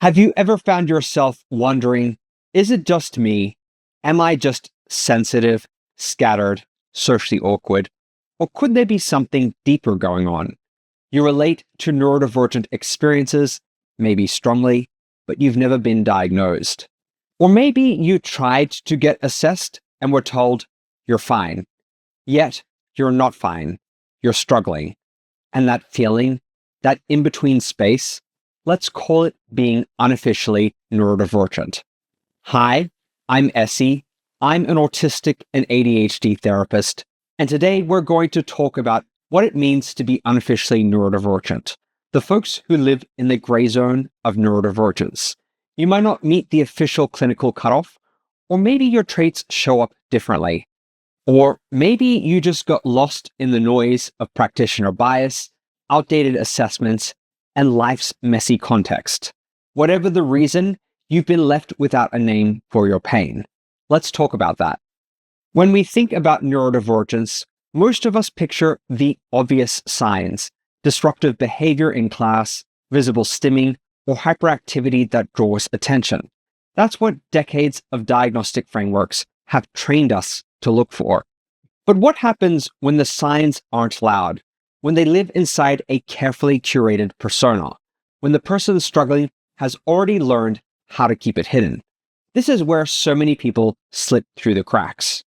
Have you ever found yourself wondering, is it just me? Am I just sensitive, scattered, socially awkward? Or could there be something deeper going on? You relate to neurodivergent experiences, maybe strongly, but you've never been diagnosed. Or maybe you tried to get assessed and were told, you're fine. Yet, you're not fine. You're struggling. And that feeling, that in-between space, let's call it being unofficially neurodivergent. Hi, I'm Essie. I'm an autistic and ADHD therapist, and today we're going to talk about what it means to be unofficially neurodivergent, the folks who live in the gray zone of neurodivergence. You might not meet the official clinical cutoff, or maybe your traits show up differently. Or maybe you just got lost in the noise of practitioner bias, outdated assessments, and life's messy context. Whatever the reason, you've been left without a name for your pain. Let's talk about that. When we think about neurodivergence, most of us picture the obvious signs: disruptive behavior in class, visible stimming, or hyperactivity that draws attention. That's what decades of diagnostic frameworks have trained us to look for. But what happens when the signs aren't loud? When they live inside a carefully curated persona? When the person struggling has already learned how to keep it hidden? This is where so many people slip through the cracks.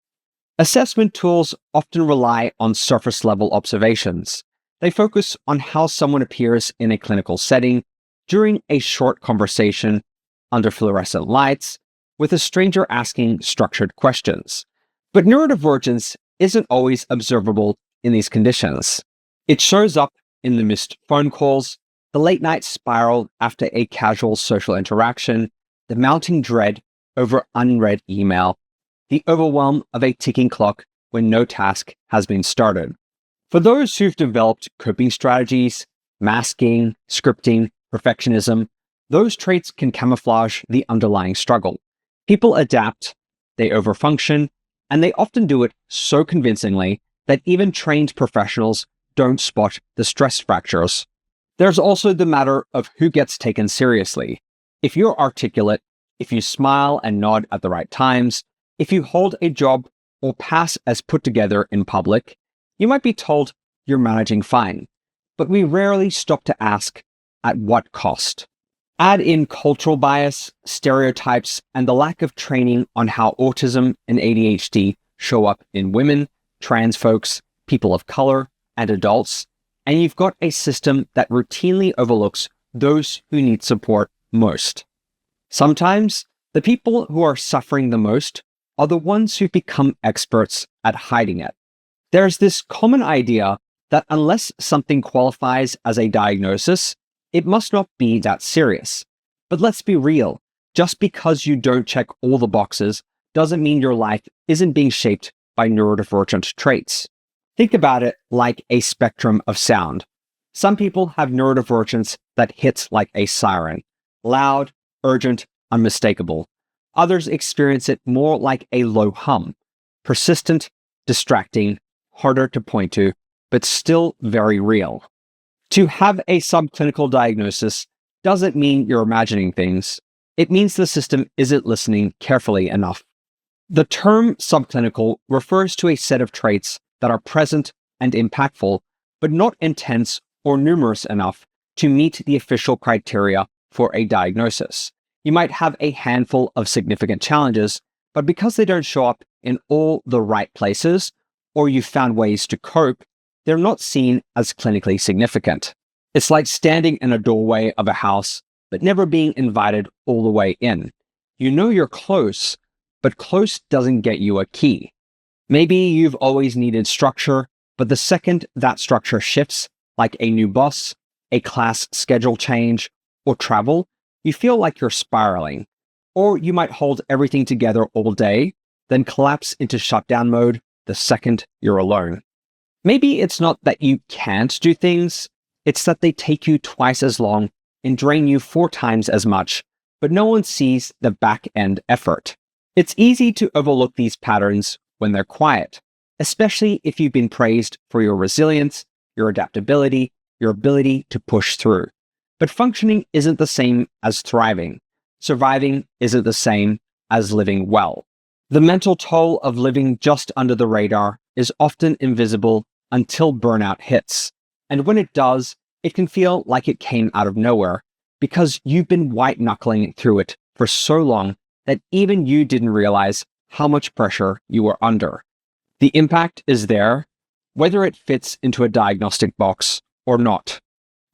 Assessment tools often rely on surface-level observations. They focus on how someone appears in a clinical setting, during a short conversation, under fluorescent lights, with a stranger asking structured questions. But neurodivergence isn't always observable in these conditions. It shows up in the missed phone calls, the late-night spiral after a casual social interaction, the mounting dread over unread email, the overwhelm of a ticking clock when no task has been started. For those who've developed coping strategies, masking, scripting, perfectionism, those traits can camouflage the underlying struggle. People adapt, they overfunction, and they often do it so convincingly that even trained professionals don't spot the stress fractures. There's also the matter of who gets taken seriously. If you're articulate, if you smile and nod at the right times, if you hold a job or pass as put together in public, you might be told you're managing fine. But we rarely stop to ask, at what cost? Add in cultural bias, stereotypes, and the lack of training on how autism and ADHD show up in women, trans folks, people of color, and adults, and you've got a system that routinely overlooks those who need support most. Sometimes, the people who are suffering the most are the ones who've become experts at hiding it. There's this common idea that unless something qualifies as a diagnosis, it must not be that serious. But let's be real, just because you don't check all the boxes doesn't mean your life isn't being shaped by neurodivergent traits. Think about it like a spectrum of sound. Some people have neurodivergence that hits like a siren, loud, urgent, unmistakable. Others experience it more like a low hum, persistent, distracting, harder to point to, but still very real. To have a subclinical diagnosis doesn't mean you're imagining things. It means the system isn't listening carefully enough. The term subclinical refers to a set of traits that are present and impactful, but not intense or numerous enough to meet the official criteria for a diagnosis. You might have a handful of significant challenges, but because they don't show up in all the right places, or you've found ways to cope, they're not seen as clinically significant. It's like standing in a doorway of a house, but never being invited all the way in. You know you're close, but close doesn't get you a key. Maybe you've always needed structure, but the second that structure shifts, like a new boss, a class schedule change, or travel, you feel like you're spiraling. Or you might hold everything together all day, then collapse into shutdown mode the second you're alone. Maybe it's not that you can't do things, it's that they take you twice as long and drain you 4 times as much, but no one sees the back-end effort. It's easy to overlook these patterns when they're quiet, especially if you've been praised for your resilience, your adaptability, your ability to push through. But functioning isn't the same as thriving. Surviving isn't the same as living well. The mental toll of living just under the radar is often invisible until burnout hits. And when it does, it can feel like it came out of nowhere because you've been white-knuckling through it for so long that even you didn't realize how much pressure you were under. The impact is there, whether it fits into a diagnostic box or not.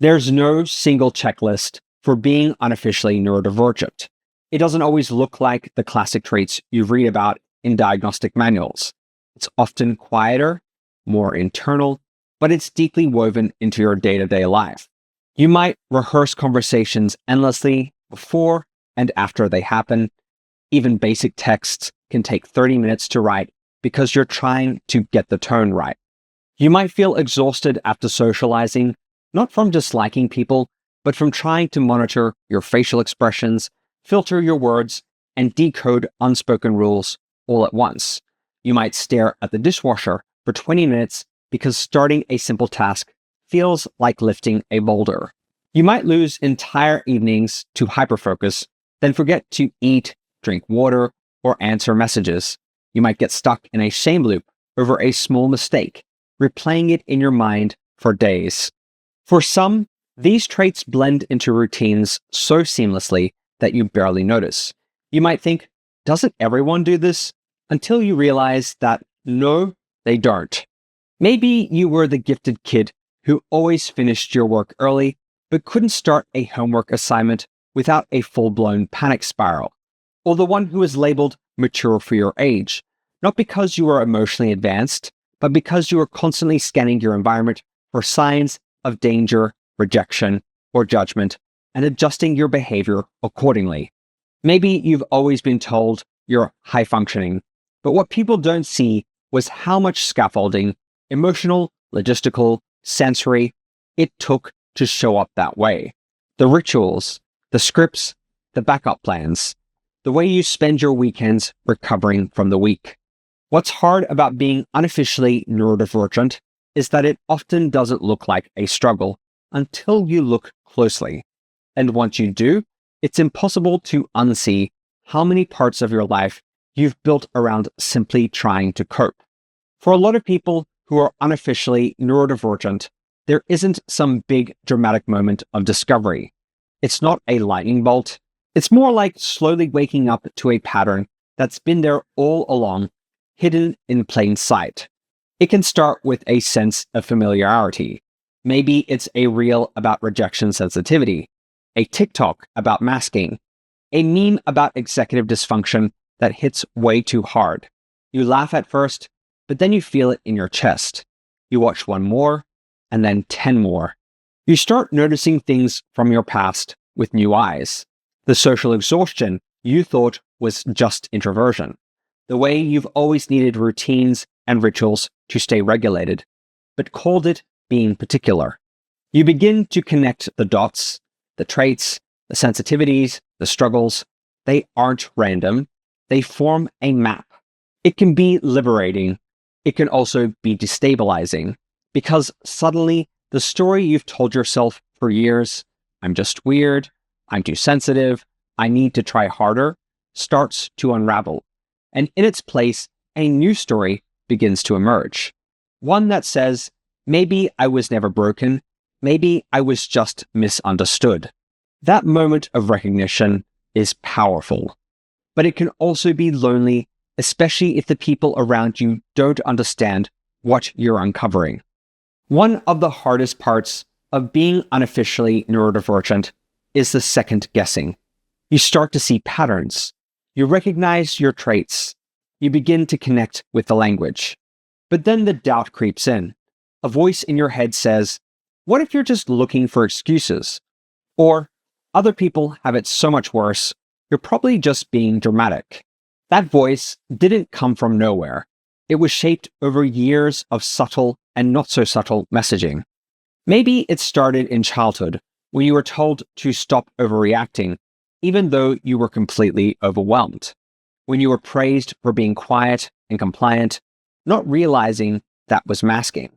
There's no single checklist for being unofficially neurodivergent. It doesn't always look like the classic traits you read about in diagnostic manuals. It's often quieter, more internal, but it's deeply woven into your day-to-day life. You might rehearse conversations endlessly before and after they happen. Even basic texts can take 30 minutes to write because you're trying to get the tone right. You might feel exhausted after socializing, not from disliking people, but from trying to monitor your facial expressions, filter your words, and decode unspoken rules all at once. You might stare at the dishwasher for 20 minutes because starting a simple task feels like lifting a boulder. You might lose entire evenings to hyperfocus, then forget to eat, drink water, or answer messages. You might get stuck in a shame loop over a small mistake, replaying it in your mind for days. For some, these traits blend into routines so seamlessly that you barely notice. You might think, doesn't everyone do this? Until you realize that no, they don't. Maybe you were the gifted kid who always finished your work early, but couldn't start a homework assignment without a full-blown panic spiral. Or the one who was labeled mature for your age, not because you were emotionally advanced, but because you were constantly scanning your environment for signs of danger, rejection, or judgment, and adjusting your behavior accordingly. Maybe you've always been told you're high functioning, but what people don't see was how much scaffolding, emotional, logistical, sensory, it took to show up that way. The rituals, the scripts, the backup plans, the way you spend your weekends recovering from the week. What's hard about being unofficially neurodivergent is that it often doesn't look like a struggle until you look closely. And once you do, it's impossible to unsee how many parts of your life you've built around simply trying to cope. For a lot of people who are unofficially neurodivergent, there isn't some big dramatic moment of discovery. It's not a lightning bolt. It's more like slowly waking up to a pattern that's been there all along, hidden in plain sight. It can start with a sense of familiarity. Maybe it's a reel about rejection sensitivity, a TikTok about masking, a meme about executive dysfunction that hits way too hard. You laugh at first, but then you feel it in your chest. You watch one more, and then 10 more. You start noticing things from your past with new eyes. The social exhaustion you thought was just introversion. The way you've always needed routines and rituals to stay regulated, but called it being particular. You begin to connect the dots, the traits, the sensitivities, the struggles. They aren't random. They form a map. It can be liberating. It can also be destabilizing because suddenly the story you've told yourself for years, I'm just weird, I'm too sensitive, I need to try harder, starts to unravel. And in its place, a new story begins to emerge. One that says, maybe I was never broken, maybe I was just misunderstood. That moment of recognition is powerful, but it can also be lonely, especially if the people around you don't understand what you're uncovering. One of the hardest parts of being unofficially neurodivergent is the second guessing. You start to see patterns. You recognize your traits. You begin to connect with the language. But then the doubt creeps in. A voice in your head says, what if you're just looking for excuses? Or, other people have it so much worse, you're probably just being dramatic. That voice didn't come from nowhere. It was shaped over years of subtle and not so subtle messaging. Maybe it started in childhood when you were told to stop overreacting, even though you were completely overwhelmed. When you were praised for being quiet and compliant, not realizing that was masking.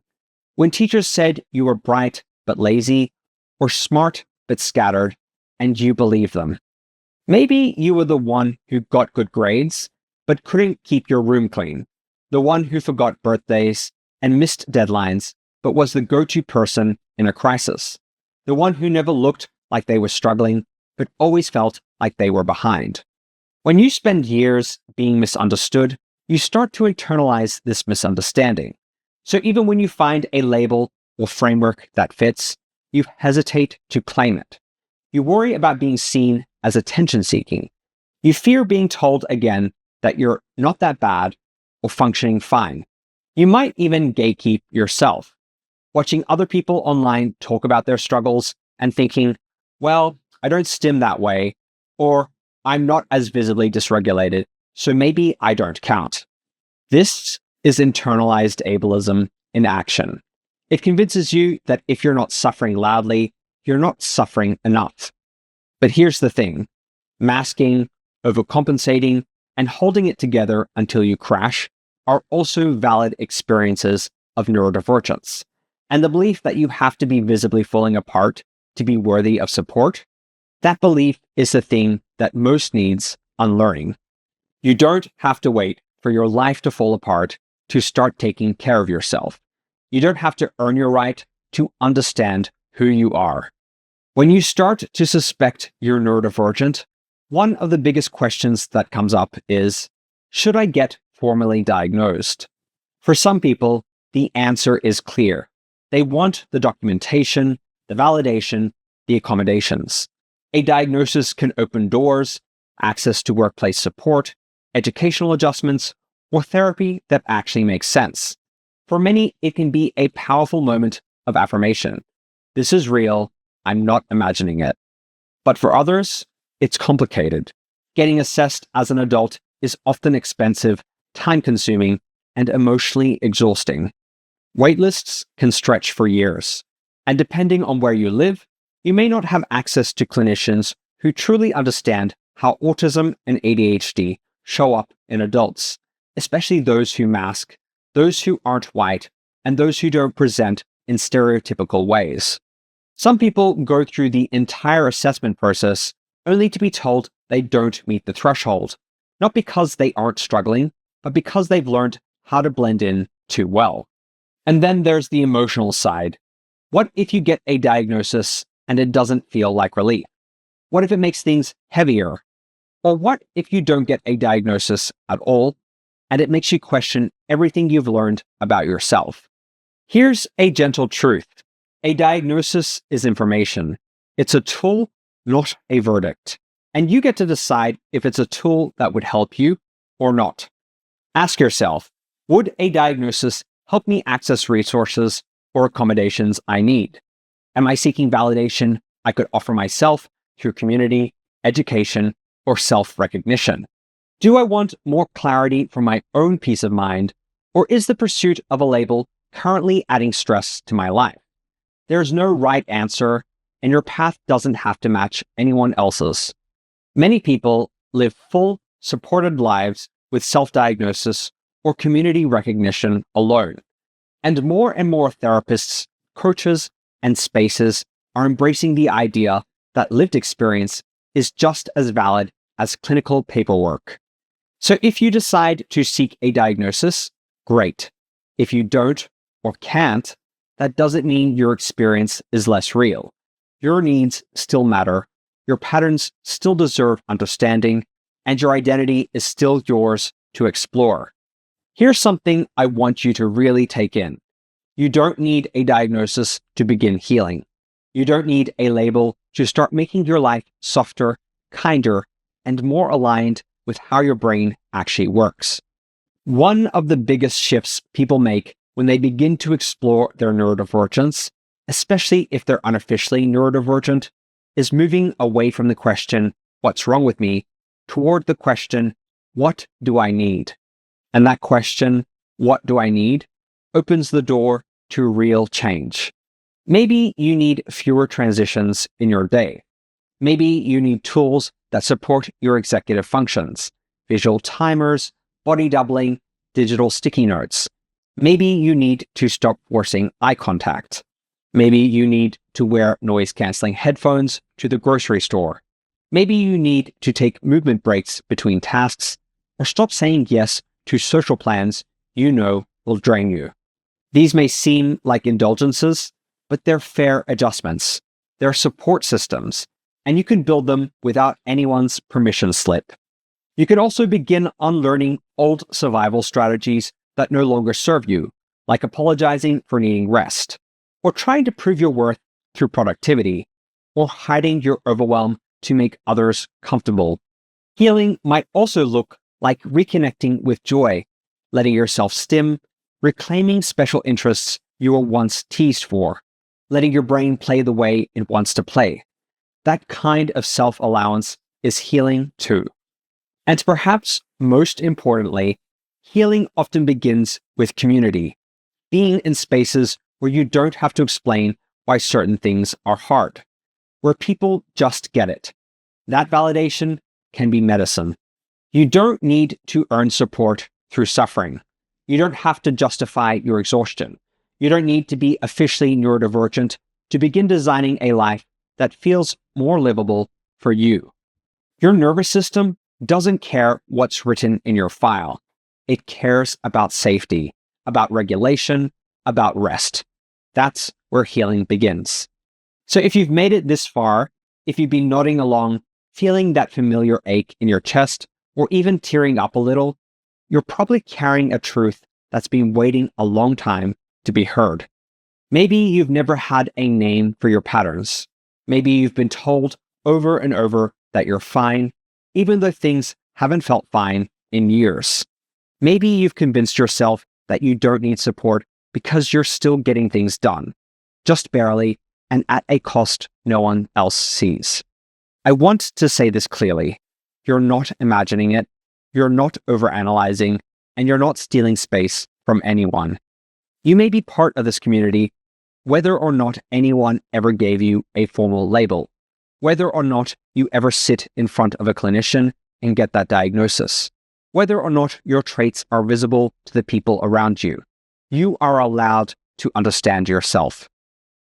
When teachers said you were bright but lazy, or smart but scattered, and you believe them. Maybe you were the one who got good grades, but couldn't keep your room clean, the one who forgot birthdays and missed deadlines, but was the go-to person in a crisis, the one who never looked like they were struggling, but always felt like they were behind. When you spend years being misunderstood, you start to internalize this misunderstanding. So even when you find a label or framework that fits, you hesitate to claim it. You worry about being seen as attention-seeking. You fear being told again that you're not that bad or functioning fine. You might even gatekeep yourself, watching other people online talk about their struggles and thinking, well, I don't stim that way, or I'm not as visibly dysregulated, so maybe I don't count. This is internalized ableism in action. It convinces you that if you're not suffering loudly, you're not suffering enough. But here's the thing: masking, overcompensating, and holding it together until you crash are also valid experiences of neurodivergence. And the belief that you have to be visibly falling apart to be worthy of support, that belief is the thing that most needs unlearning. You don't have to wait for your life to fall apart to start taking care of yourself. You don't have to earn your right to understand who you are. When you start to suspect you're neurodivergent, one of the biggest questions that comes up is, should I get formally diagnosed? For some people, the answer is clear. They want the documentation, the validation, the accommodations. A diagnosis can open doors, access to workplace support, educational adjustments, or therapy that actually makes sense. For many, it can be a powerful moment of affirmation. This is real. I'm not imagining it. But for others, it's complicated. Getting assessed as an adult is often expensive, time-consuming, and emotionally exhausting. Waitlists can stretch for years, and depending on where you live, you may not have access to clinicians who truly understand how autism and ADHD show up in adults, especially those who mask, those who aren't white, and those who don't present in stereotypical ways. Some people go through the entire assessment process only to be told they don't meet the threshold, not because they aren't struggling, but because they've learned how to blend in too well. And then there's the emotional side. What if you get a diagnosis and it doesn't feel like relief? What if it makes things heavier? Or what if you don't get a diagnosis at all and it makes you question everything you've learned about yourself? Here's a gentle truth. A diagnosis is information. It's a tool, not a verdict. And you get to decide if it's a tool that would help you or not. Ask yourself, would a diagnosis help me access resources or accommodations I need? Am I seeking validation I could offer myself through community, education, or self-recognition? Do I want more clarity for my own peace of mind, or is the pursuit of a label currently adding stress to my life? There's no right answer, and your path doesn't have to match anyone else's. Many people live full, supported lives with self-diagnosis or community recognition alone. And more therapists, coaches, and spaces are embracing the idea that lived experience is just as valid as clinical paperwork. So if you decide to seek a diagnosis, great. If you don't or can't, that doesn't mean your experience is less real. Your needs still matter, your patterns still deserve understanding, and your identity is still yours to explore. Here's something I want you to really take in. You don't need a diagnosis to begin healing. You don't need a label to start making your life softer, kinder, and more aligned with how your brain actually works. One of the biggest shifts people make when they begin to explore their neurodivergence, especially if they're unofficially neurodivergent, is moving away from the question, what's wrong with me, toward the question, what do I need? And that question, what do I need, opens the door to real change. Maybe you need fewer transitions in your day. Maybe you need tools that support your executive functions, visual timers, body doubling, digital sticky notes. Maybe you need to stop forcing eye contact. Maybe you need to wear noise-canceling headphones to the grocery store. Maybe you need to take movement breaks between tasks, or stop saying yes to social plans you know will drain you. These may seem like indulgences, but they're fair adjustments. They're support systems, and you can build them without anyone's permission slip. You can also begin unlearning old survival strategies that no longer serve you, like apologizing for needing rest, or trying to prove your worth through productivity, or hiding your overwhelm to make others comfortable. Healing might also look like reconnecting with joy, letting yourself stim, reclaiming special interests you were once teased for, letting your brain play the way it wants to play. That kind of self-allowance is healing too. And perhaps most importantly, healing often begins with community, being in spaces where you don't have to explain why certain things are hard, where people just get it. That validation can be medicine. You don't need to earn support through suffering. You don't have to justify your exhaustion. You don't need to be officially neurodivergent to begin designing a life that feels more livable for you. Your nervous system doesn't care what's written in your file. It cares about safety, about regulation, about rest. That's where healing begins. So if you've made it this far, if you've been nodding along, feeling that familiar ache in your chest, or even tearing up a little, you're probably carrying a truth that's been waiting a long time to be heard. Maybe you've never had a name for your patterns. Maybe you've been told over and over that you're fine, even though things haven't felt fine in years. Maybe you've convinced yourself that you don't need support because you're still getting things done, just barely, and at a cost no one else sees. I want to say this clearly. You're not imagining it, you're not overanalyzing, and you're not stealing space from anyone. You may be part of this community, whether or not anyone ever gave you a formal label, whether or not you ever sit in front of a clinician and get that diagnosis, whether or not your traits are visible to the people around you. You are allowed to understand yourself.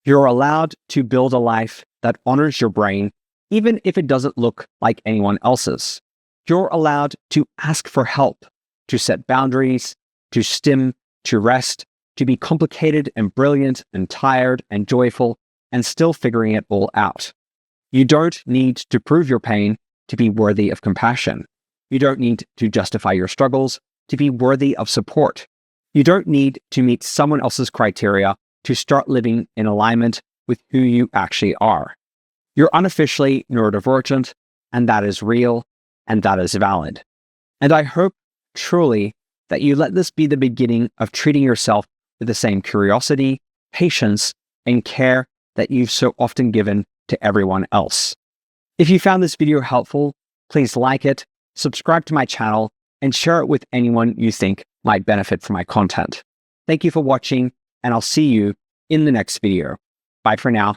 You're allowed to build a life that honors your brain, even if it doesn't look like anyone else's. You're allowed to ask for help, to set boundaries, to stim, to rest, to be complicated and brilliant and tired and joyful and still figuring it all out. You don't need to prove your pain to be worthy of compassion. You don't need to justify your struggles to be worthy of support. You don't need to meet someone else's criteria to start living in alignment with who you actually are. You're unofficially neurodivergent, and that is real, and that is valid. And I hope, truly, that you let this be the beginning of treating yourself with the same curiosity, patience, and care that you've so often given to everyone else. If you found this video helpful, please like it, subscribe to my channel, and share it with anyone you think might benefit from my content. Thank you for watching, and I'll see you in the next video. Bye for now.